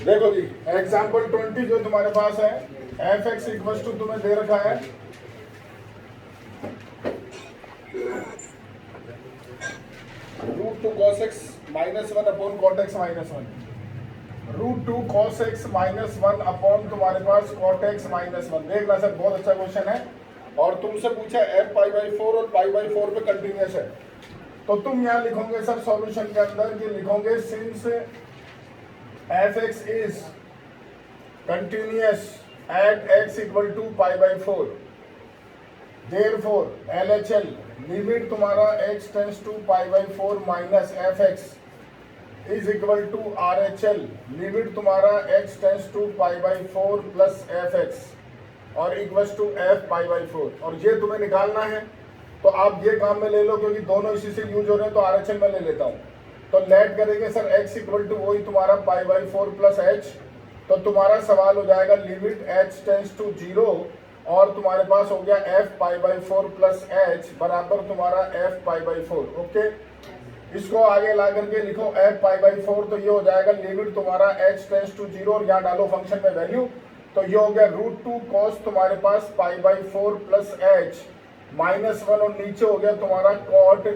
देखो जी एग्जाम्पल 20 जो तुम्हारे पास है, एफ एक्स इक्वल टू तुम्हें दे रखा है root two cos x minus one upon cot x minus one, root two cos x minus one upon तुम्हारे पास कॉट एक्स माइनस वन। देखना सर बहुत अच्छा क्वेश्चन है और तुमसे पूछा एफ पाई बाई फोर और पाई बाई फोर पे कंटिन्यूस है, तो तुम यहाँ लिखोगे सर सॉल्यूशन के अंदर कि लिखोगे since f x is continuous at x equal to pi by four, therefore LHL limit तुम्हारा x tends to pi by four minus f x is equal to RHL limit तुम्हारा x tends to pi by four plus f x और equal to f pi by four. और ये तुम्हें निकालना है तो आप ये काम में ले लो क्योंकि दोनों इसी से यूज हो रहे हैं, तो RHL में ले लेता हूँ। तो लेट करेंगे सर x इक्वल टू वही तुम्हारा pi by four plus h, तो तुम्हारा सवाल हो जाएगा limit h tends to zero और तुम्हारे पास हो गया f pi by four plus h बराबर तुम्हारा f pi by four. Okay, इसको आगे ला करके लिखो f पाई बाई फोर, तो ये हो जाएगा लिमिट तुम्हारा h टेंस टू जीरो और यहाँ डालो फंक्शन में वैल्यू, तो ये हो गया रूट टू कॉस तुम्हारे पास pi by four plus h minus one और नीचे हो गया तुम्हारा cot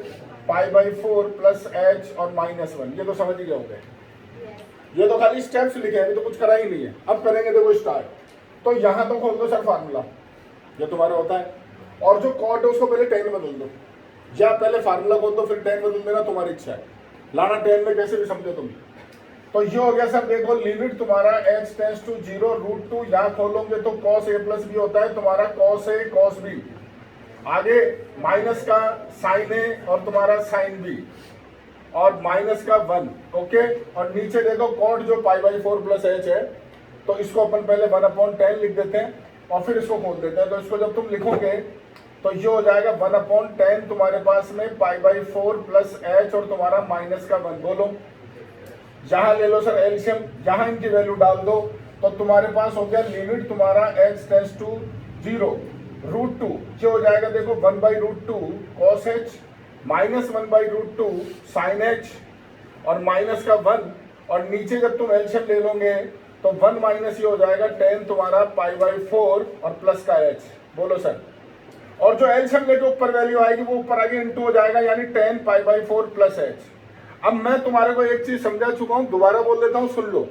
pi by four plus h और माइनस वन। ये तो समझ ही गए होंगे, ये तो खाली स्टेप्स लिखे हैं, अभी तो कुछ करा ही नहीं है। अब करेंगे देखो स्टार्ट, तो यहाँ तो खोल दो सर फार्मूला, ये तुम्हारा होता है, और जो कॉट है उसको पहले 10 बदल दो, या पहले फार्मूला खोल दो फिर 10 बदल देना, तुम्हारी इच्छा है, लाना 10 में कैसे भी समझो तुम। तो ये हो गया सर देखो लिमिट तुम्हारा x tends to zero root two, यहाँ खोलोगे तो cos a प्लस बी होता है तुम्हारा cos a cos b, आगे माइनस का साइन ए और तुम्हारा साइन बी और माइनस का 1। ओके, और नीचे देखो कॉट जो पाई बाई फोर प्लस एच है, तो इसको अपन पहले 1/10 लिख देते हैं और फिर इसको खोल देते हैं। तो इसको जब तुम लिखोगे तो ये हो जाएगा 1/10 तुम्हारे पास में पाई बाई फोर प्लस एच और तुम्हारा माइनस का 1। बोलो यहाँ ले लो सर एलसीएम, यहाँ इनकी वैल्यू डाल दो, तो तुम्हारे पास हो गया लिमिट तुम्हारा x tends to zero root two, ये हो जाएगा देखो 1 by root two cos h minus 1 by root two sine h और माइनस का 1, और नीचे जब तुम एलसीएम ले लोगे तो 1 माइनस ये हो जाएगा 10 तुम्हारा पाई बाई फोर और प्लस का h। बोलो सर, और जो एलसीएम लेके ऊपर वैल्यू आएगी वो ऊपर आगे इंटू हो जाएगा, यानी 10 पाई बाई फोर प्लस एच। अब मैं तुम्हारे को एक चीज समझा चुका हूं, दोबारा बोल देता हूं, सुन लो।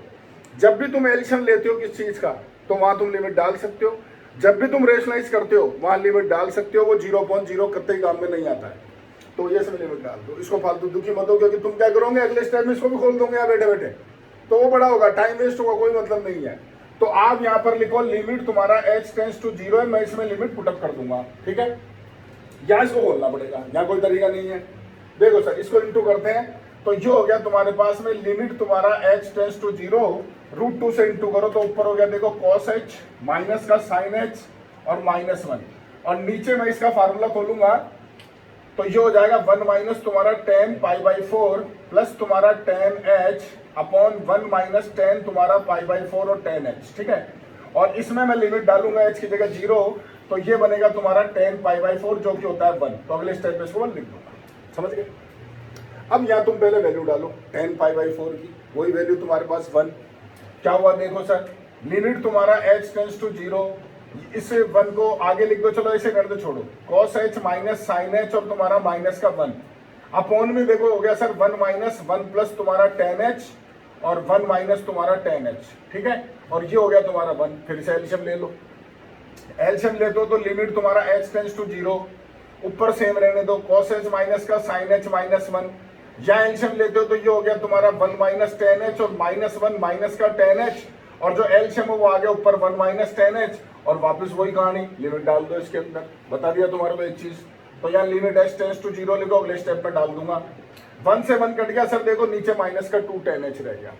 जब भी तुम एलसीएम लेते हो किस चीज का, तो वहां तुम लिमिट डाल सकते हो, जब भी तुम रेशनलाइज करते हो वहां लिमिट डाल सकते हो, वो 0.0 कतई काम में नहीं आता है, तो ये सब लिमिट डाल दो। इसको फालतू दुखी मत हो, क्योंकि तुम क्या करोगे अगले स्टेप में इसको भी खोल दोगे यहाँ बैठे बैठे, तो वो बड़ा होगा, टाइम वेस्ट होगा, कोई मतलब नहीं है। तो आप यहाँ पर लिखो लिमिट तुम्हारा x टेंस टू जीरो है, मैं इसमें लिमिट पुटअप कर दूंगा, ठीक है। यहाँ इसको खोलना पड़ेगा, यहाँ कोई तरीका नहीं है। देखो सर इसको इंटू करते हैं, तो ये हो गया तुम्हारे पास में लिमिट तुम्हारा x tends to zero root two से इंटू करो, तो ऊपर हो गया देखो cos h माइनस का साइन h और माइनस 1, और नीचे मैं इसका फार्मूला खोलूंगा तो ये हो जाएगा 1 माइनस तुम्हारा 10 पाई बाई फोर प्लस तुम्हारा 10h अपॉन 1 माइनस 10 तुम्हारा पाई बाई फोर और 10h, ठीक है। और इसमें मैं लिमिट डालूंगा h की जगह 0, तो ये बनेगा तुम्हारा 10 पाई बाई फोर जो कि होता है 1, तो अगले स्टेप में इसको 1 लिख दूंगा, समझ गए। अब यहाँ तुम पहले वैल्यू डालो 10 पाई बाई फोर की, वही वैल्यू तुम्हारे पास 1, क्या हुआ देखो सर लिमिट तुम्हारा h टेंस टू जीरो, इस 1 को आगे लिख दो, चलो ऐसे कर दो, छोड़ो cos h minus sine h और तुम्हारा माइनस का 1 अपॉन में देखो हो गया सर 1 माइनस 1 प्लस तुम्हारा 10h और 1 माइनस तुम्हारा 10h, ठीक है। और ये हो गया तुम्हारा 1, फिर से एलसीएम ले लो, एलसीएम ले दो तो लिमिट तुम्हारा h टेंस टू जीरो, ऊपर सेम रहने दो cos h माइनस का साइन h माइनस 1, या एलसीएम लेते हो तो ये हो गया तुम्हारा 1 माइनस 10h और माइनस 1 माइनस का 10h, और जो एलसीएम है वो आ गया ऊपर 1 माइनस 10h, और वापस वही कहानी लिमिट डाल दो इसके अंदर, बता दिया तुम्हारे को एक चीज। तो यहाँ limit h tends to zero लिखो, अगले स्टेप में डाल दूंगा, 1 से 1 कट गया सर, देखो नीचे माइनस का 2 10h रह गया,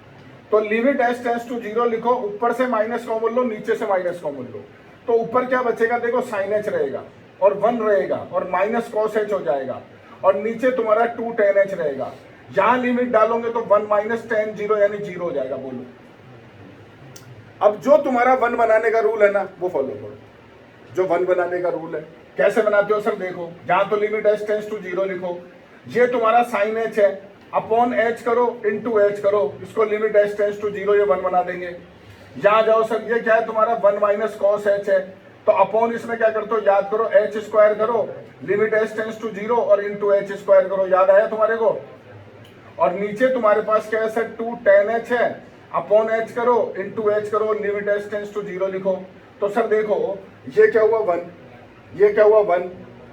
तो limit h tends to zero लिखो, ऊपर से माइनस कॉमन लो, नीचे से माइनस कॉमन लो, तो ऊपर क्या बचेगा देखो साइन h रहेगा और 1 रहेगा और माइनस cos h हो जाएगा, और नीचे तुम्हारा 2 10h रहेगा। यहाँ लिमिट डालोगे तो 1 माइनस 10 0 यानी 0 हो जाएगा। बोलो अब जो तुम्हारा 1 बनाने का रूल है ना वो फॉलो करो, जो 1 बनाने का रूल है कैसे बनाते हो सर, देखो यहाँ तो limit h tends to zero लिखो, ये तुम्हारा साइन h है, अपॉन एच करो इंटू एच करो, इसको लिमिट एच टेंस टू 0 ये 1 बना देंगे। यहाँ जाओ सर, ये क्या है तुम्हारा 1 माइनस कॉस एच है, तो अपॉन इसमें क्या करते हो, याद करो एच स्क्वायर करो, लिमिट एच टेंस टू 0 और इंटू एच स्क्वायर करो, याद आया तुम्हारे को। और नीचे तुम्हारे पास क्या है सर 2 tan h है, अपॉन एच करो इंटू एच करो, लिमिट एच टेंस टू 0 लिखो। तो सर देखो ये क्या हुआ 1, ये क्या हुआ 1,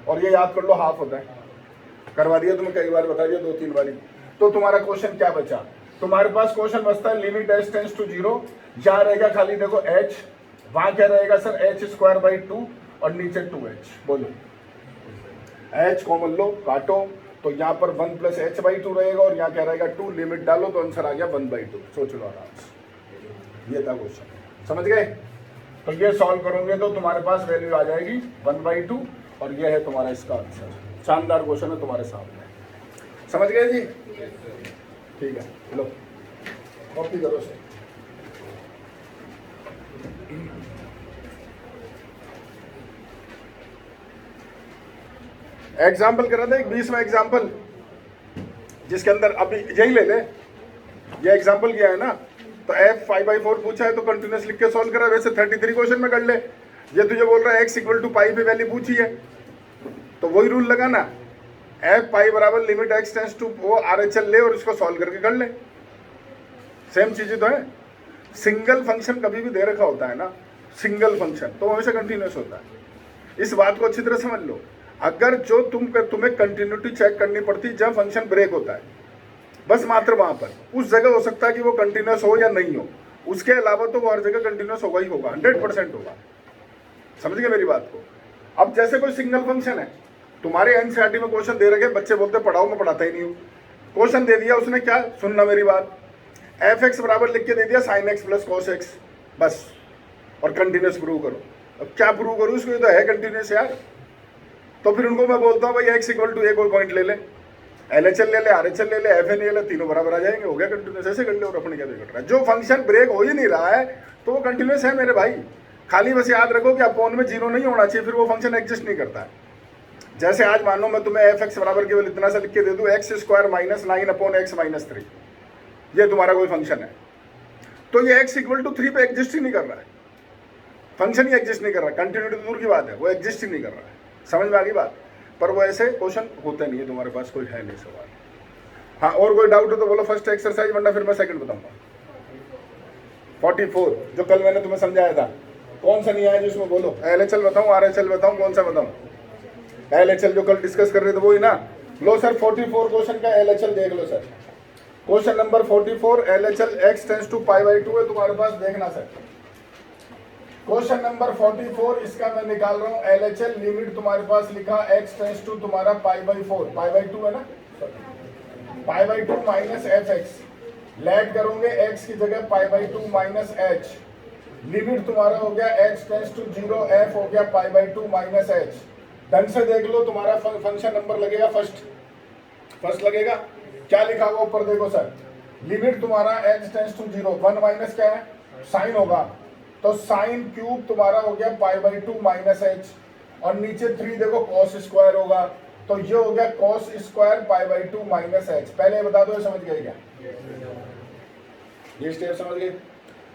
और ये याद कर लो हाफ होता है, करवा दिया तुम्हें कई बार, बता दिया 2-3 बारी। तो तुम्हारा क्वेश्चन क्या बचा, तुम्हारे पास क्वेश्चन बचता है लिमिट एच टेंस टू 0, यहाँ रहेगा खाली देखो h, वहां क्या रहेगा सर एच स्क्वायर बाई 2 और नीचे 2h। बोलो h कॉमन लो काटो, तो यहाँ पर 1 प्लस एच बाई 2 रहेगा और यहाँ क्या रहेगा 2, लिमिट डालो तो आंसर आ गया 1/2। सोच लो आराम से, ये था क्वेश्चन, समझ गए। तो ये सॉल्व करोगे तो तुम्हारे पास वैल्यू आ जाएगी 1/2 और ये है तुम्हारा इसका आंसर। शानदार क्वेश्चन है तुम्हारे सामने, समझ गए जी। ठीक है, लो कॉपी करो सर। एग्जाम्पल करा था एक 20वां एग्जाम्पल, जिसके अंदर अभी यही ले ले, ये एग्जाम्पल किया है ना, तो f 5/4 पूछा है तो कंटिन्यूस लिख के सॉल्व करा। वैसे 33 क्वेश्चन में कर ले, ये तुझे बोल रहा है x इक्वल टू पाई पे वैल्यू पूछी है, तो वही रूल लगा ना, f पाई बराबर लिमिट x टेंस टू वो RHL ले और इसको सॉल्व करके कर ले, सेम चीजें तो है। सिंगल फंक्शन कभी भी दे रखा होता है ना, सिंगल फंक्शन तो हमेशा कंटिन्यूस होता है, इस बात को अच्छी तरह समझ लो। अगर जो तुम्हें कंटिन्यूटी चेक करनी पड़ती जब फंक्शन ब्रेक होता है, बस मात्र वहां पर उस जगह हो सकता है कि वो कंटिन्यूस हो या नहीं हो, उसके अलावा तो वो हर जगह कंटिन्यूस होगा ही होगा, 100% होगा। समझ गए मेरी बात को। अब जैसे कोई सिंगल फंक्शन है, तुम्हारे एनसीईआरटी में क्वेश्चन दे रखे, बच्चे बोलते पढ़ाओ, मैं पढ़ाता ही नहीं हूँ। क्वेश्चन दे दिया उसने, क्या सुनना मेरी बात, f(x) बराबर लिख के दे दिया sin x plus cos x, बस, और कंटिन्यूस प्रूव करो। अब क्या प्रूव करूँ इसको, ये तो है कंटिन्यूस यार। तो फिर उनको मैं बोलता हूँ भाई x इक्वल टू कोई पॉइंट ले ले, LHL ले ले, RHL ले ले, FN ले ले, तीनों बराबर आ जाएंगे, हो गया कंटिन्यूस। ऐसे कर ले और अपने क्या बिगड़ रहा है। जो फंक्शन ब्रेक हो ही नहीं रहा है तो वो कंटिन्यूस है मेरे भाई। खाली बस याद रखो कि अपॉन में 0 नहीं होना चाहिए, फिर वो फंक्शन एग्जिस्ट नहीं करता है। जैसे आज मानो मैं तुम्हें f(x) बराबर केवल इतना सा लिख के दे दूँ, x² minus 9 upon x minus 3, ये तुम्हारा कोई फंक्शन है, तो ये x इक्वल टू 3 पे एग्जिस्ट ही नहीं कर रहा है, फंक्शन ही एग्जिस्ट नहीं कर रहा, कंटिन्यूटी दूर की बात है, वो एग्जिस्ट ही नहीं कर रहा है। समझ में आ गई बात। पर वो ऐसे क्वेश्चन होते नहीं है, तुम्हारे पास कोई है नहीं सवाल। हाँ, और कोई डाउट हो तो बोलो फर्स्ट एक्सरसाइज, वरना फिर मैं सेकंड बताऊंगा। 44 जो कल मैंने तुम्हें समझाया था, कौन सा नहीं आया जिसमें बोलो, LHL बताऊं RHL बताऊं, कौन सा बताऊं? LHL जो कल डिस्कस कर रहे थे वही ना। लो सर 44 क्वेश्चन का LHL देख लो sir. Question number 44 LHL x tends to π/2 है तुम्हारे पास, देखना सर। क्वेश्चन नंबर 44 इसका मैं निकाल रहा हूँ LHL, लिमिट तुम्हारे पास लिखा x टेंस टू तुम्हारा π/4, π/2 है ना, π/2 माइनस fx, लेट करोगे x की जगह π/2 माइनस h, लिमिट तुम्हारा हो गया x टेंस टू 0, f हो गया π/2 माइनस h। ढंग से देख लो, तुम्हारा फंक्शन नंबर लगेगा फर्स्ट लगेगा, क्या लिखा हुआ ऊपर देखो सर, लिमिट तुम्हारा x टेंस टू 0, 1 माइनस क्या है साइन होगा, तो साइन क्यूब तुम्हारा हो गया π/2 माइनस h, और नीचे 3 देखो कॉस स्क्वायर होगा, तो ये हो गया कॉस स्क्वायर π/2 माइनस h। पहले बता दो समझ गए क्या, ये स्टेप समझ गए।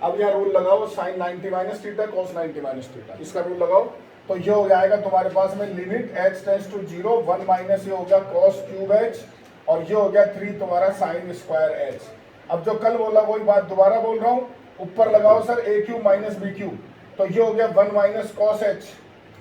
अब यहाँ रूल लगाओ, sine 90 minus theta cos 90 minus theta, इसका रूल लगाओ, तो ये हो जाएगा तुम्हारे पास में limit x tends to 0, 1 minus ये हो गया कॉस क्यूब h, और ये हो गया 3 तुम्हारा साइन स्क्वायर h। अब जो कल बोला वही बात दोबारा बोल रहा हूँ, ऊपर लगाओ सर a³ माइनस b³, तो ये हो गया 1 माइनस कॉस h,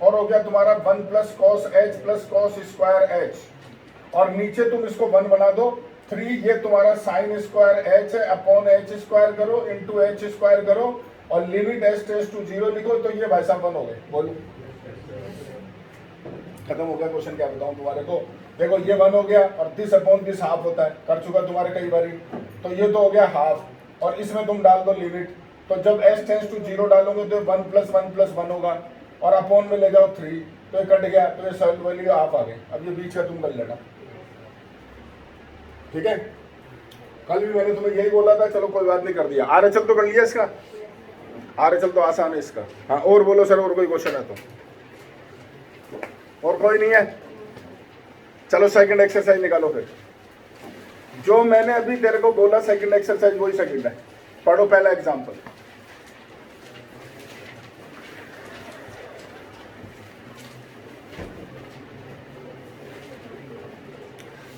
और हो गया तुम्हारा 1 plus cos h plus cos square h, और नीचे तुम इसको 1 बना दो, 3 ये तुम्हारा साइन स्क्वायर h है, अपॉन h स्क्वायर करो इंटू h स्क्वायर करो, और लिमिट h टेंस टू 0 लिखो, तो ये भाई साहब 1 हो गए। बोलो खत्म हो गया क्वेश्चन। क्या बताऊं तुम्हारे को, देखो ये 1 हो गया, और 30 अपॉन 30 हाफ होता है, कर चुका तुम्हारे कई बारी, तो ये तो हो गया हाफ, और इसमें तुम डाल दो लिमिट, तो जब h टेंस टू 0 डालोगे तो 1 प्लस 1 प्लस 1 होगा, और अपॉन में ले जाओ 3, तो ये कट गया, तो ये सॉल्व वैल्यू हाफ आ गई। अब ये बीच का तुम कर लेना, ठीक है। कल भी मैंने तुम्हें यही बोला था, चलो कोई बात नहीं, कर दिया। RHL तो कर लिया इसका, RHL तो आसान है इसका। हाँ, और बोलो सर, और कोई क्वेश्चन है तो? और कोई नहीं है, चलो सेकंड एक्सरसाइज निकालो फिर। जो मैंने अभी तेरे को बोला सेकंड एक्सरसाइज वही सेकंड है। पढ़ो पहला एग्जांपल।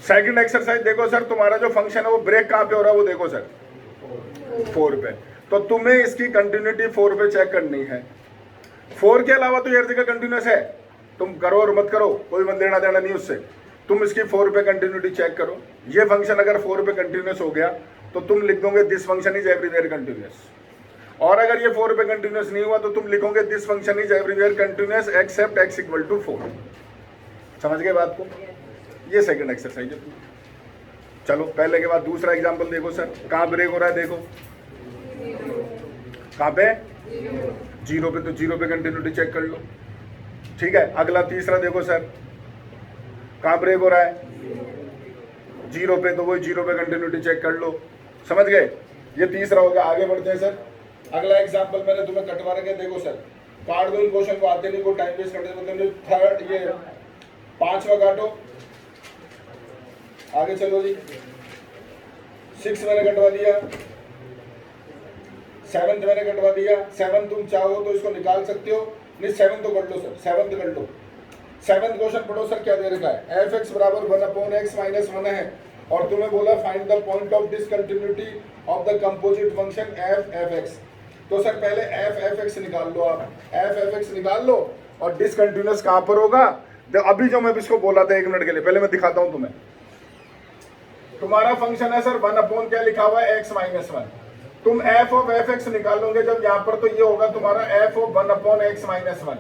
सेकंड एक्सरसाइज देखो सर, तुम्हारा जो फंक्शन है वो ब्रेक कहां पे हो रहा है वो देखो सर 4 पे। तो तुम्हें इसकी कंटिन्यूटी 4 पे चेक करनी है। 4 के अलावा तो हर जगह कंटिन्यूस है, तुम करो और मत करो कोई मत लेना देना नहीं उससे। तुम इसकी 4 पे कंटिन्यूटी चेक करो। ये फंक्शन अगर 4 पे कंटिन्यूस हो गया तो तुम लिख दोगे this function is everywhere continuous. और अगर ये 4 पे कंटिन्यूस नहीं हुआ तो तुम लिखोगे this function is everywhere continuous except x equal to 4। समझ गए बात को? ये सेकंड एक्सरसाइज है। चलो पहले के बाद दूसरा एग्जांपल देखो सर, कहाँ ब्रेक हो रहा है देखो, कहाँ पे 0 पे, तो 0 पे कंटिन्यूटी चेक कर लो। ठीक है, अगला तीसरा देखो सर, कहाँ ब्रेक हो रहा है 0 पे, तो वही 0 पे कंटिन्यूटी चेक कर लो। समझ गए? ये तीसरा हो गया। आगे बढ़ते हैं सर। अगला एग्जांपल मैंने तुम्हें कटवा रखे, देखो सर काट दो इन क्वेश्चन को, आते नहीं को टाइम वेस्ट करते, मतलब थर्ड ये 5वां काटो। आगे चलो जी, 6 मैंने कटवा दिया, 7th मैंने कटवा दिया। 7 तुम चाहो तो इसको निकाल सकते हो, नहीं 7 तो कर लो सर, 7th कर लो। 7th क्वेश्चन पढ़ो सर, क्या दे रखा है, एफ एक्स बराबर 1/x माइनस 1 है और तुम्हें बोला find the point of discontinuity of the composite function F F x. तो सर पहले एफ एफ एक्स निकाल लो, आप एफ एफ एक्स निकाल लो और डिसकंटिन्यूस कहां पर होगा। अभी जो मैं इसको बोला था 1 मिनट के लिए, पहले मैं दिखाता हूं तुम्हें। तुम्हारा फंक्शन है सर 1 क्या लिखा हुआ है, x माइनस 1। तुम f ऑफ एफ एक्स निकालोगे जब यहाँ पर, तो ये होगा तुम्हारा f ऑफ 1/x माइनस 1।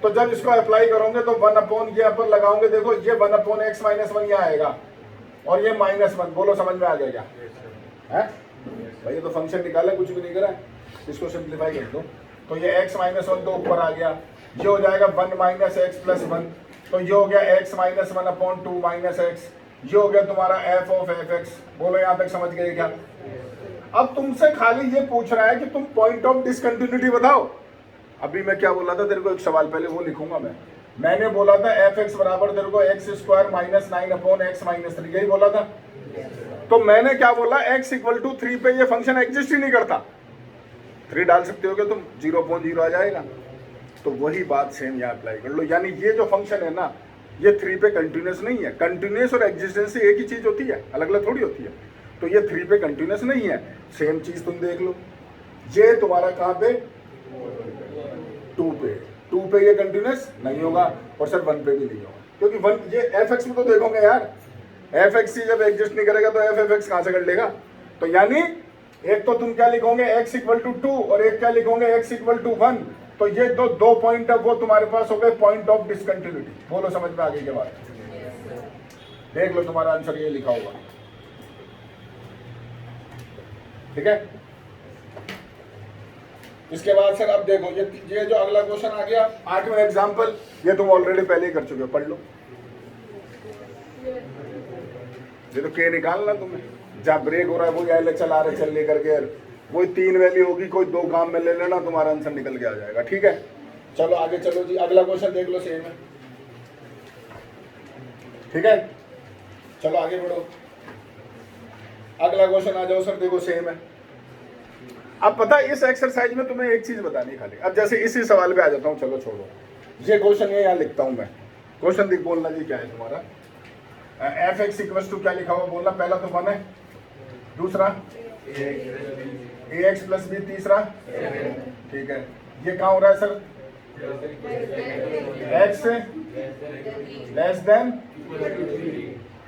तो जब इसको अप्लाई करोगे तो 1 यहाँ पर लगाओगे, देखो ये 1/x माइनस 1 यहाँ आएगा और ये -1। बोलो समझ में आ गया क्या है? भाई ये तो फंक्शन निकाला, कुछ भी नहीं करा, इसको सिंप्लीफाई कर दो। तो ये x माइनस 1 तो ऊपर आ गया, ये हो जाएगा 1 माइनस x प्लस 1। तो ये हो गया x माइनस 1/2 माइनस x। ये हो गया तुम्हारा f ऑफ एफ एक्स। बोलो यहाँ तक समझ गए क्या? अब तुमसे खाली ये पूछ रहा है कि तुम पॉइंट ऑफ डिसकंटिन्यूटी बताओ। अभी मैं क्या बोला था तेरे को, एक सवाल पहले वो लिखूंगा मैंने बोला था एफ एक्स बराबर तेरे को x² माइनस 9/x माइनस 3, यही बोला था। तो मैंने क्या बोला, x इक्वल टू 3 पे ये फंक्शन एग्जिस्ट ही नहीं करता। 3 डाल सकते हो क्या तुम, 0.0 आ जाएगा। तो वही बात सेम यहाँ अप्लाई कर लो। यानी ये जो फंक्शन है ना, ये 3 पे कंटिन्यूस नहीं है। कंटिन्यूस और एग्जिस्टेंसी एक ही चीज होती है, अलग अलग थोड़ी होती है। तो ये 3 पे कंटिन्यूस नहीं है। सेम चीज तुम देख लो, ये तुम्हारा कहाँ पे 2 पे। 2 पे ये कंटिन्यूस नहीं होगा और सर 1 पे भी नहीं होगा, क्योंकि 1 ये एफ एक्स में तो देखोगे यार, एफ एक्स ही जब एग्जिस्ट नहीं करेगा तो एफ एफ एक्स कहाँ से कर लेगा। तो यानी एक तो तुम क्या लिखोगे x इक्वल टू 2 और एक क्या लिखोगे x इक्वल टू 1। तो ये दो पॉइंट है वो तुम्हारे पास हो गए पॉइंट ऑफ डिसकंटिन्यूटी। बोलो समझ में आ गई क्या बात? देख लो तुम्हारा आंसर ये लिखा होगा। ठीक है, इसके बाद सर अब देखो ये जो अगला क्वेश्चन आ गया 8वां एग्जांपल, ये तुम ऑलरेडी पहले ही कर चुके हो, पढ़ लो। ये तो के निकालना तुम्हें, जहाँ ब्रेक हो रहा है वो LHL RHL लेकर के वही 3 वैल्यू होगी, कोई 2 काम में ले लेना, तुम्हारा आंसर निकल के आ जाएगा। ठीक है, चलो आगे चलो जी, अगला क्वेश्चन देख लो, सेम है। ठीक है, चलो आगे बढ़ो, अगला क्वेश्चन आ जाओ सर, देखो सेम है। अब पता है इस एक्सरसाइज में तुम्हें एक चीज बतानी खाली। अब जैसे इसी सवाल पे आ जाता हूँ, चलो छोड़ो ये क्वेश्चन, ये यहाँ लिखता हूँ मैं। क्वेश्चन दिख बोलना जी क्या है तुम्हारा, एफ एक्स इक्वल्स टू क्या लिखा हुआ बोलना, पहला तो 1 है, दूसरा ax प्लस b, तीसरा ठीक है। ये कहाँ हो रहा है सर, x लेस देन,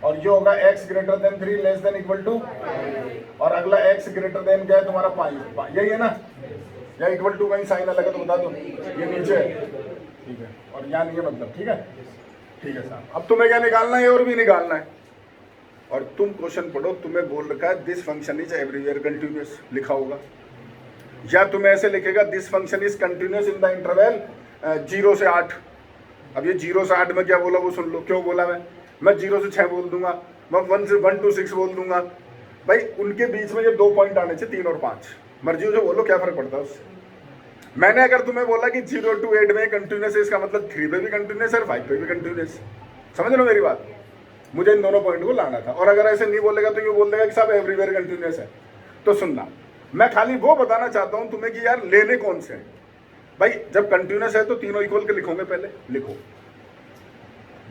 और ये होगा x greater than 3 less than equal to, और अगला x ग्रेटर देन क्या है तुम्हारा 5, यही है ना, या इक्वल टू कहीं साइन अलग है तो बता दो, ये नीचे है। ठीक है, और यहाँ नहीं है मतलब। ठीक है, ठीक है साहब। अब तुम्हें क्या निकालना है और भी निकालना है, और तुम क्वेश्चन पढ़ो, तुम्हें बोल रखा है this function is everywhere continuous लिखा होगा, या तुम्हें ऐसे लिखेगा this function is continuous in the interval 0 से 8। अब ये 0 से 8 में क्या बोला वो सुन लो, क्यों बोला मैं 0 से 6 बोल दूंगा, मैं 1 to 6 बोल दूंगा। भाई उनके बीच में ये 2 पॉइंट आने चाहिए, 3 और 5, मर्जी जो बोलो, क्या फर्क पड़ता है उससे। मैंने अगर तुम्हें बोला कि 0 to 8 में कंटिन्यूअस है, इसका मतलब 3 पे भी कंटिन्यूअस है और 5 पे भी कंटिन्यूअस। समझ लो मेरी बात, मुझे इन दोनों पॉइंट को लाना था। और अगर ऐसे नहीं बोलेगा तो यूँ बोल देगा कि साहब एवरीवेयर कंटिन्यूस है। तो सुनना, मैं खाली वो बताना चाहता हूँ तुम्हें कि यार लेने कौन से हैं भाई। जब कंटिन्यूस है तो तीनों इक्वल के लिखोगे, पहले लिखो,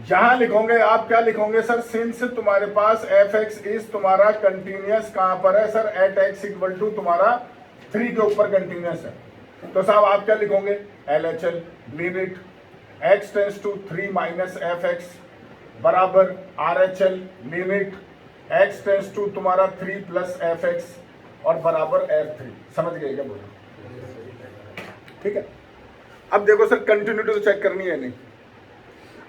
यहां लिखोगे आप क्या लिखोगे सर, सिंस तुम्हारे पास एफ एक्स इज तुम्हारा कंटिन्यूस कहां पर है sir, at x equal to तुम्हारा 3 के ऊपर कंटिन्यूस है। तो साहब आप क्या लिखोगे, L H L limit x tends to 3 minus f x बराबर R H L limit x tends to तुम्हारा 3 प्लस एफ एक्स और बराबर एफ 3। समझ गए क्या बोलो, ठीक है। अब देखो सर कंटिन्यूटी तो चेक करनी है नहीं,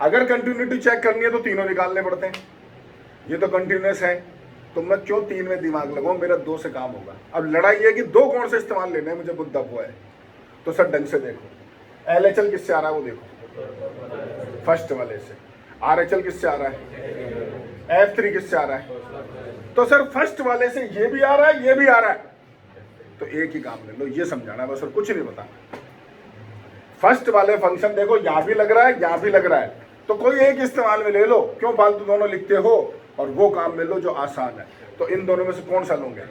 अगर कंटिन्यूटी चेक करनी है तो तीनों निकालने पड़ते हैं। ये तो कंटिन्यूस है तो मैं क्यों 3 में दिमाग लगाऊं, मेरा 2 से काम होगा। अब लड़ाई है कि 2 कौन से इस्तेमाल लेने हैं, मुझे मुद्दा हुआ है। तो सर ढंग से देखो, एल एच एल किससे आ रहा है वो देखो, फर्स्ट वाले से। आर एच एल किससे आ रहा है, एफ 3 किससे आ रहा है। तो सर फर्स्ट वाले से ये भी आ रहा है, ये भी आ रहा है, तो एक ही काम ले लो, ये समझाना बस और कुछ नहीं बताना। फर्स्ट वाले फंक्शन देखो यहां भी लग रहा है, यहां भी लग रहा है, तो कोई एक इस्तेमाल में ले लो, क्यों फालतू दोनों लिखते हो, और वो काम ले लो जो आसान है। तो इन दोनों में से कौन सा लोगे,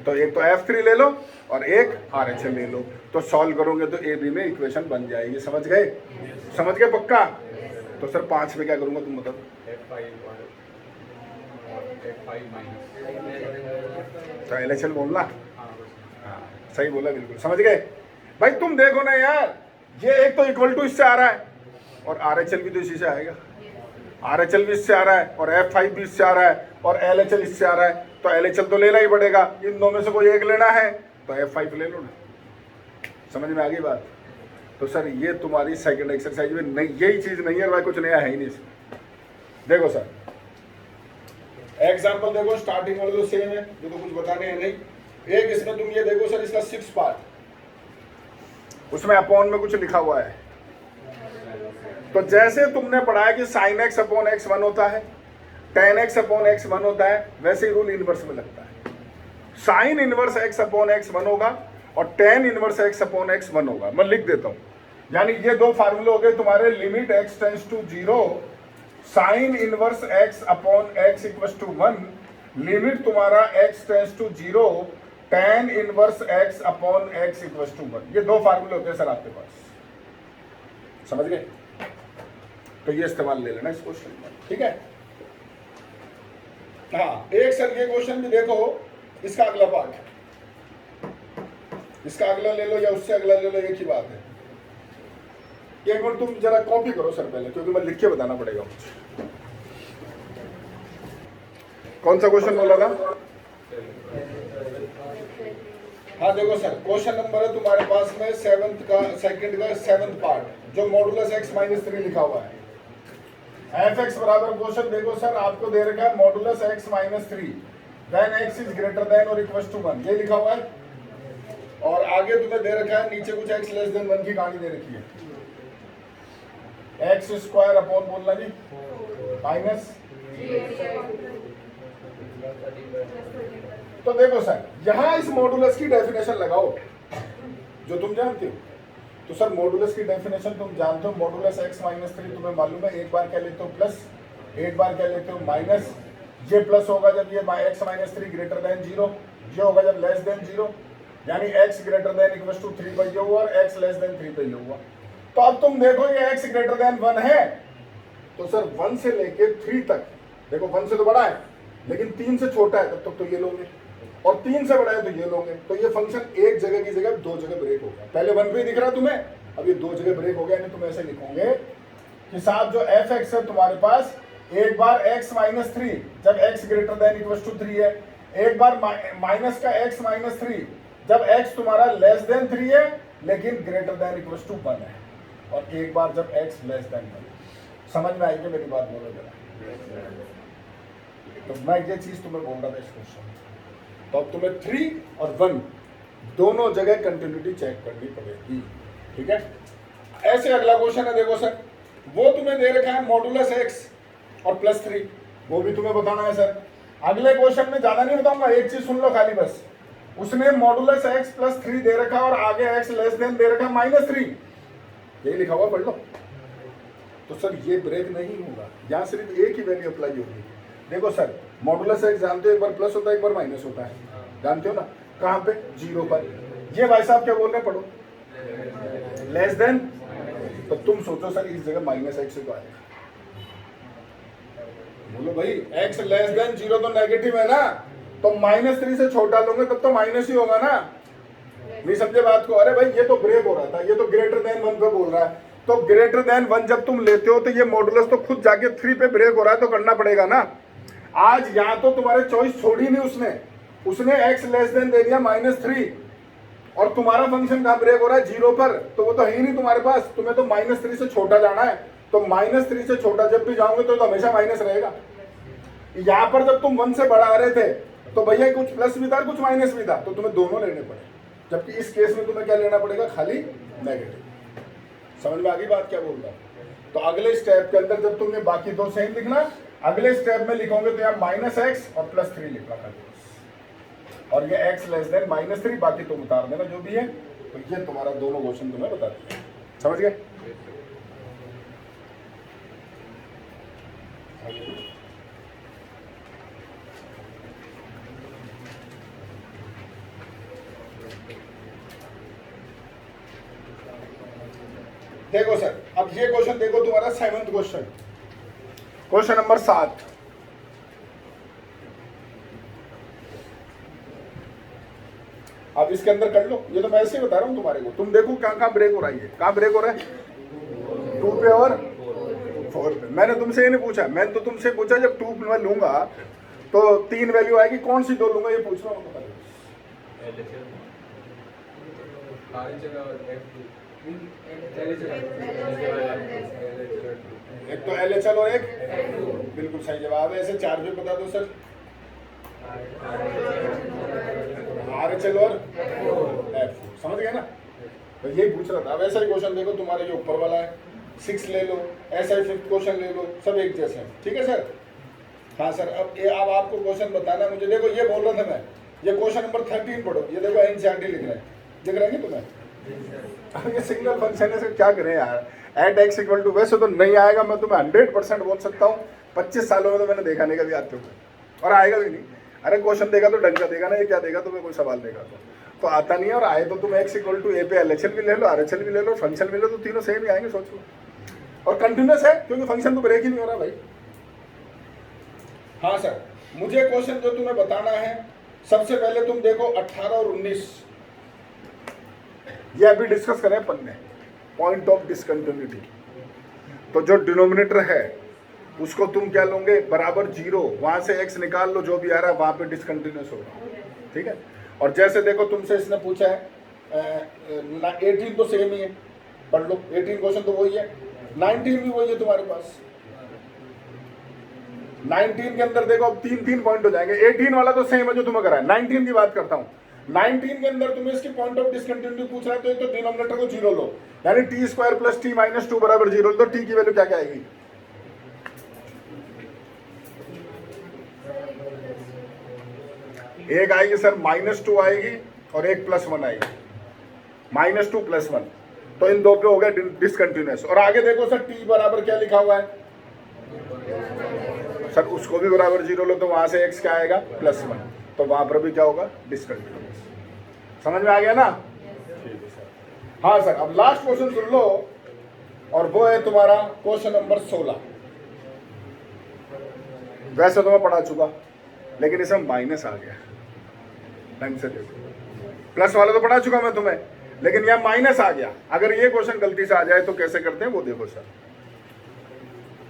तो एक तो F3 ले लो और एक RHL ले लो, तो सॉल्व करोगे तो AB में इक्वेशन बन जाएगी। समझ गए, समझ गए पक्का। तो सर 5 में क्या करूंगा तुम बताओ, तो LHL बोलना, हाँ सही बोला, बिल्कुल समझ गए भाई। तुम देखो ना यार, ये एक तो इक्वल टू इससे आ रहा है और RHL भी तो इसी से आएगा, RHL भी इससे आ रहा है और F5 भी इससे आ रहा है और LHL इससे आ रहा है, तो LHL तो लेना ही पड़ेगा। इन दो में से कोई एक लेना है तो F5 ले लो ना। समझ में आ गई बात। तो सर ये तुम्हारी सेकंड एक्सरसाइज में नहीं, यही चीज नहीं है भाई, कुछ नया है ही नहीं। देखो सर एग्जाम्पल देखो, स्टार्टिंग वाले तो सेम है, जो तो कुछ बताने हैं नहीं। एक इसमें तुम ये देखो सर, इसका 6 पार्ट, उसमें अपॉन में कुछ लिखा हुआ है। तो जैसे तुमने पढ़ा है कि साइन एक्स अपॉन एक्स 1 होता है, टेन एक्स अपॉन एक्स 1 होता है, वैसे ही रूल इनवर्स में लगता है। Sign inverse x upon x 1 होगा और ten inverse x upon x 1 होगा। मैं लिख देता हूं, यानी ये दो फार्मूले हो गए तुम्हारे, limit x tends to 0 sine inverse x upon x equals to 1, limit तुम्हारा x tends to 0 tan inverse x upon x equals to 1। ये दो फार्मूले होते हैं सर आपके पास, समझ गए। तो ये इस्तेमाल ले लेना इस क्वेश्चन में, ठीक है। हाँ एक सर ये क्वेश्चन भी देखो, इसका अगला पार्ट, इसका अगला ले लो या उससे अगला ले लो, एक ही बात है। एक बार तुम जरा कॉपी करो सर पहले, क्योंकि मैं लिख के बताना पड़ेगा मुझे। कौन सा क्वेश्चन बोला था, हाँ देखो सर क्वेश्चन नंबर है तुम्हारे पास में सेकंड का 7th पार्ट, जो मॉडुलस x माइनस 3 लिखा हुआ है। एफ एक्स बराबर क्वेश्चन देखो सर आपको दे रखा है modulus x minus 3 when x is greater than और इक्वल टू 1, ये लिखा हुआ है। और आगे तुम्हें दे रखा है नीचे कुछ x लेस देन 1 की कहानी दे रखी है, एक्स स्क्वायर अपॉन बोलना जी माइनस। तो देखो सर यहां इस मॉडुलस की डेफिनेशन लगाओ जो तुम जानते हो। तो सर मॉडुलस की डेफिनेशन तुम जानते हो, मॉडुलस x माइनस 3 तुम्हें मालूम है, एक बार क्या लेते हो प्लस, एक बार क्या लेते हो माइनस। ये प्लस होगा जब ये x माइनस 3 ग्रेटर देन 0, ये होगा जब लेस देन 0, यानी x greater than equal to 3 पर ये हुआ और x लेस देन 3 पर ये हुआ। तो अब तुम देखो ये x ग्रेटर देन 1 है, तो सर 1 से लेके 3 तक, देखो 1 से तो बड़ा है लेकिन 3 से छोटा है, तब तक तो ये लोगे, और 3 से बड़ा है तो ये लोगे। तो ये फंक्शन एक जगह की जगह 2 जगह ब्रेक हो गया। पहले 1 पे दिख रहा तुम्हें, अब ये 2 जगह ब्रेक हो गया। यानी तुम ऐसे लिखोगे कि साहब जो एफ एक्स है तुम्हारे पास, एक बार x माइनस 3 जब x greater than equal to 3 है, एक बार माइनस का x माइनस 3 जब x तुम्हारा लेस देन 3 है लेकिन ग्रेटर देन इक्वल टू 1 है, और एक बार जब x लेस देन 1। समझ में आएगी मेरी बात, बोलो जरा। तो मैं ये चीज तुम्हें बोल रहा था इस क्वेश्चन। तो अब तुम्हें 3 और 1 दोनों जगह कंटिन्यूटी चेक करनी पड़ेगी, ठीक है। ऐसे अगला क्वेश्चन है देखो सर, वो तुम्हें दे रखा है मॉडुलस x और प्लस 3, वो भी तुम्हें बताना है सर। अगले क्वेश्चन में ज्यादा नहीं बताऊंगा, एक चीज सुन लो खाली बस। उसने मॉडुलस x प्लस 3 दे रखा और आगे x लेस देन दे रखा माइनस 3, यही लिखा हुआ, पढ़ लो। तो सर ये ब्रेक नहीं होगा, यहाँ सिर्फ एक ही वैल्यू अप्लाई होगी। देखो सर, मॉडुलस एक्स जानते हो, एक बार प्लस होता है एक बार माइनस होता है, जानते हो ना, कहाँ पे, 0 पर। ये भाई साहब क्या बोल रहे हैं, पढ़ो, लेस देन, तो तुम सोचो सर इस जगह माइनस एक्स को आएगा, बोलो भाई एक्स लेस देन 0 तो नेगेटिव है ना, तो -3 से छोटा लोगे तब तो माइनस ही होगा ना, नहीं समझे बात को। अरे भाई ये तो ब्रेक हो रहा था, ये तो ग्रेटर देन 1 पे बोल रहा है, तो ग्रेटर देन 1 जब तुम लेते हो तो ये मॉडुलस तो खुद जाके 3 पे ब्रेक हो रहा है, तो करना पड़ेगा ना। आज यहाँ तो तुम्हारे चॉइस छोड़ी नहीं उसने x लेस देन दे दिया -3, और तुम्हारा फंक्शन कहाँ ब्रेक हो रहा है, 0 पर, तो वो तो है ही नहीं तुम्हारे पास, तुम्हें तो -3 से छोटा जाना है, तो -3 से छोटा जब भी जाओगे तो हमेशा माइनस रहेगा। यहाँ पर जब तुम 1 से बढ़ा रहे थे तो भैया कुछ प्लस भी था कुछ माइनस भी था, तो तुम्हें दोनों लेने पड़े, जबकि इस केस में तुम्हें क्या लेना पड़ेगा, खाली नेगेटिव। समझ में आ गई बात क्या बोल रहा हूँ। तो अगले स्टेप के अंदर जब तुमने बाकी दो सेम लिखना, अगले स्टेप में लिखोगे तो यहाँ -x और +3 लिखना था, और ये x लेस देन -3, बाकी तुम उतार देना जो भी है। तो ये तुम्हारा दोनों क्वेश्चन तुम्हें बता दिया, समझ गए। देखो सर, अब ये क्वेश्चन देखो, तुम्हारा 7th क्वेश्चन, क्वेश्चन नंबर 7। अब इसके अंदर कर लो, ये तो मैं ऐसे ही बता रहा हूं तुम्हारे को, तुम देखो कहाँ कहाँ ब्रेक हो रहा है, ये कहाँ ब्रेक हो रहा है, 2 पे और 4 पे। मैंने तुमसे ये नहीं पूछा, मैंने तो तुमसे पूछा जब 2 में लूंगा तो 3 वैल्यू आएगी, कौन सी 2 लूंगा ये पूछ रहा हूँ। एक तो LHL और एक, बिल्कुल सही जवाब है। ऐसे 4 पे बता दो सर, RHL और F, समझ गए ना। तो यही पूछ रहा था। अब ऐसा ही क्वेश्चन देखो, तुम्हारे जो ऊपर वाला है 6 ले लो, ऐसा ही 5th क्वेश्चन ले लो, सब एक जैसे हैं, ठीक है सर। हाँ सर, अब आपको क्वेश्चन बताना मुझे। देखो ये बोल रहा था मैं, ये क्वेश्चन नंबर 13 पढ़ो, ये देखो NCERT लिख रहा है, दिख रहा है कि तुम्हें। अब ये सिंगल फंक्शन है सर, क्या करें यार, एट x इक्वल टू, वैसे तो नहीं आएगा, मैं तुम्हें 100% बोल सकता हूँ, 25 सालों में तो मैंने देखा नहीं कभी आते हुए, और आएगा भी नहीं। अरे क्वेश्चन देगा तो ढंग का देगा ना, ये क्या देगा तुम्हें, कोई सवाल देगा तो आता नहीं है। और आए तो तुम x इक्वल टू a पे LHL भी ले लो, RHL भी ले लो, फंक्शन भी ले लो, तो तीनों सेम ही आएंगे, सोच लो। और कंटिन्यूस है क्योंकि फंक्शन तो ब्रेक ही नहीं हो रहा भाई। हाँ सर, मुझे क्वेश्चन जो तुम्हें बताना है, सबसे पहले तुम देखो 18 और 19, ये अभी डिस्कस करें अपन ने, पॉइंट ऑफ डिसकंटिन्यूटी। तो जो डिनोमिनेटर है उसको तुम क्या लोगे, बराबर 0, वहां से x निकाल लो, जो भी आ रहा है वहां पे डिसकंटिन्यूस होगा, ठीक है। और जैसे देखो तुमसे इसने पूछा है 18 तो सेम ही है, पढ़ लो, 18 क्वेश्चन तो वही है, 19 भी वही है तुम्हारे पास। 19 के अंदर देखो अब 3 पॉइंट हो जाएंगे, 18 वाला तो सेम है जो तुम्हें करा है, 19 की बात करता हूँ। 19 के अंदर तुम्हें इसकी पॉइंट ऑफ डिसकंटिन्यूटी पूछ रहा है, तो एक तो डिनोमिनेटर को 0 लो, यानी t² + t - 2 बराबर 0, तो t की वैल्यू क्या क्या आएगी, एक आएगी सर -2 आएगी और एक +1 आएगी, -2 +1, तो इन दो पे हो गया डिसकंटिन्यूअस। और आगे देखो सर t बराबर क्या लिखा हुआ है सर, उसको भी बराबर 0 लो, तो वहां से x क्या आएगा, +1, तो वहां पर भी क्या होगा, डिसकंटिन्यूअस। समझ में आ गया ना, ठीक है सर। हाँ सर, अब लास्ट क्वेश्चन सुन लो, और वो है तुम्हारा क्वेश्चन नंबर 16। वैसे तो मैं पढ़ा चुका, लेकिन इसमें माइनस आ गया, ढंग से देखो, प्लस वाला तो पढ़ा चुका मैं तुम्हें, लेकिन यहाँ माइनस आ गया। अगर ये क्वेश्चन गलती से आ जाए तो कैसे करते हैं वो देखो सर।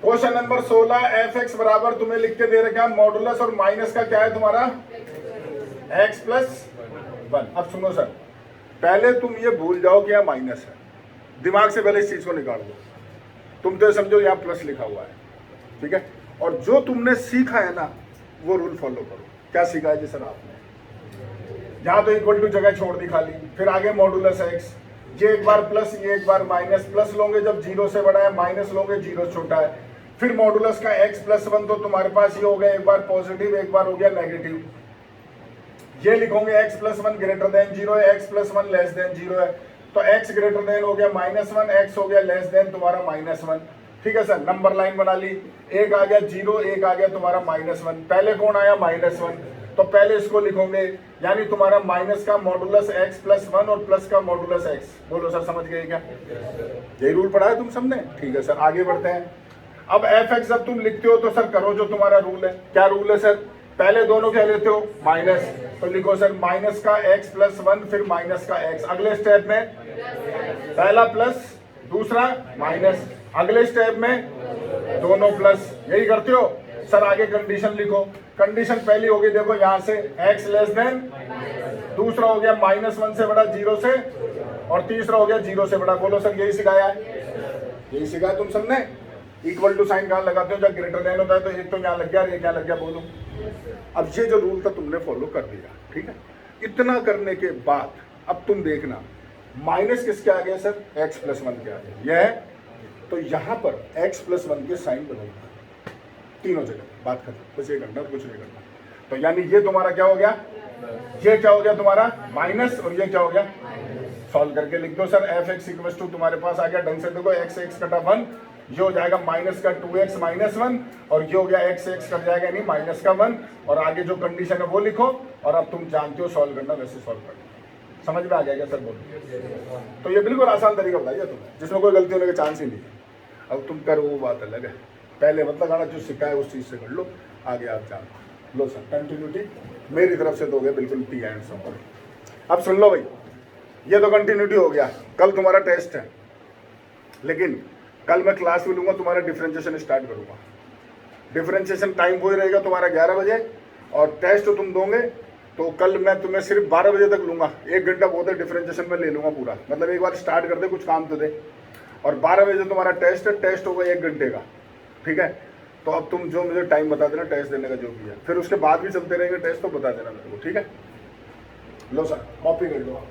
क्वेश्चन नंबर 16, fx बराबर तुम्हें लिख के दे रखा है, मॉडुलस और माइनस का क्या है तुम्हारा, x + 1। अब सुनो सर, पहले तुम ये भूल जाओ कि यहाँ माइनस है, दिमाग से पहले इस चीज को निकाल दो, तुम तो समझो यहाँ प्लस लिखा हुआ है, ठीक है। और जो तुमने सीखा है ना वो रूल फॉलो करो। क्या सीखा है जी सर आपने, यहाँ तो इक्वल टू जगह छोड़ दी खाली, फिर आगे मॉडुलस x, ये एक बार प्लस ये एक बार माइनस, प्लस लोगे जब 0 से बड़ा है, माइनस लोगे 0 छोटा है, फिर मॉडुलस का x + 1, तो तुम्हारे पास ये हो गया एक बार पॉजिटिव एक बार हो गया नेगेटिव, ये लिखोगे x + 1 ग्रेटर देन 0 है, x + 1 लेस देन 0 है, तो x ग्रेटर देन हो गया -1, x हो गया लेस देन तुम्हारा -1, ठीक है सर, नंबर लाइन बना ली, एक आ गया 0, एक आ गया तुम्हारा -1। पहले कौन आया -1, तो पहले इसको लिखोगे, यानी तुम्हारा माइनस का मॉडुलस x प्लस 1 और प्लस का मॉडुलस x। बोलो सर समझ गए क्या? यही रूल पढ़ा है तुम सबने? ठीक है सर, आगे बढ़ते हैं। अब fx जब तुम लिखते हो तो सर करो जो तुम्हारा रूल है। क्या रूल है सर? पहले दोनों क्या लेते हो? माइनस, तो लिखो सर माइनस का x प्लस 1 फिर माइनस का x। अगले स्टेप में पहला प्लस दूसरा माइनस, अगले स्टेप में दोनों प्लस। यही करते हो सर। आगे कंडीशन लिखो। कंडीशन पहली होगी, देखो यहां से x लेस देन, दूसरा हो गया -1 से बड़ा 0 से, और तीसरा हो गया 0 से बड़ा। बोलो सर यही सिखाया है? यही सिखाया तुम सबने। इक्वल टू साइन कहां लगाते हो? जब ग्रेटर देन होता है तो एक तो यहाँ लग गया, ये क्या लग गया बोलो। अब ये जो रूल था तुमने फॉलो कर दिया, ठीक है। इतना करने के बाद अब तुम देखना माइनस किसके आ गया सर? x प्लस 1 के आ गया। यह है तो यहां पर x प्लस 1 के साइन बनेगा तीनों जगह। बात खत्म, बस ये करना, कुछ नहीं करना। तो यानी ये तुम्हारा क्या हो गया? ये क्या हो गया तुम्हारा? माइनस, और ये क्या हो गया? सॉल्व करके लिख दो सर। fx इक्वल टू तुम्हारे पास आ गया, ढंग से देखो, x कटा 1, ये हो जाएगा माइनस का 2x माइनस 1, और ये हो गया x कट जाएगा यानी माइनस का 1, और आगे जो कंडीशन है वो लिखो। और अब तुम जानते हो सॉल्व करना, वैसे सॉल्व करना। समझ में आ गया क्या सर? बोलो। तो ये बिल्कुल आसान तरीका बताइए तुम्हें, जिसमें कोई गलती होने का चांस ही नहीं है। अब तुम करो वो बात अलग है, पहले मतलब गाना जो सिखाया है उस चीज से कर लो, आगे आप जान लो सर। कंटिन्यूटी मेरी तरफ से दोगे बिल्कुल टी एंड सिंपल। अब सुन लो भाई, ये तो कंटिन्यूटी हो गया। कल तुम्हारा टेस्ट है, लेकिन कल मैं क्लास में लूंगा, तुम्हारा डिफरेंशिएशन स्टार्ट करूंगा। डिफरेंशिएशन टाइम वही रहेगा तुम्हारा 11 बजे, और टेस्ट तो तुम दोगे तो कल मैं तुम्हें सिर्फ 12 बजे तक लूंगा। 1 घंटा बहुत है, डिफरेंशिएशन में ले लूंगा पूरा। मतलब एक बार स्टार्ट कर दे, कुछ काम तो दे। और 12 बजे तुम्हारा टेस्ट है, टेस्ट होगा 1 घंटे का, ठीक है। तो अब तुम जो मुझे टाइम बता देना टेस्ट देने का जो भी है, फिर उसके बाद भी चलते रहेंगे टेस्ट, तो बता देना मेरे को, ठीक है। लो सर कॉपी कर लो आप।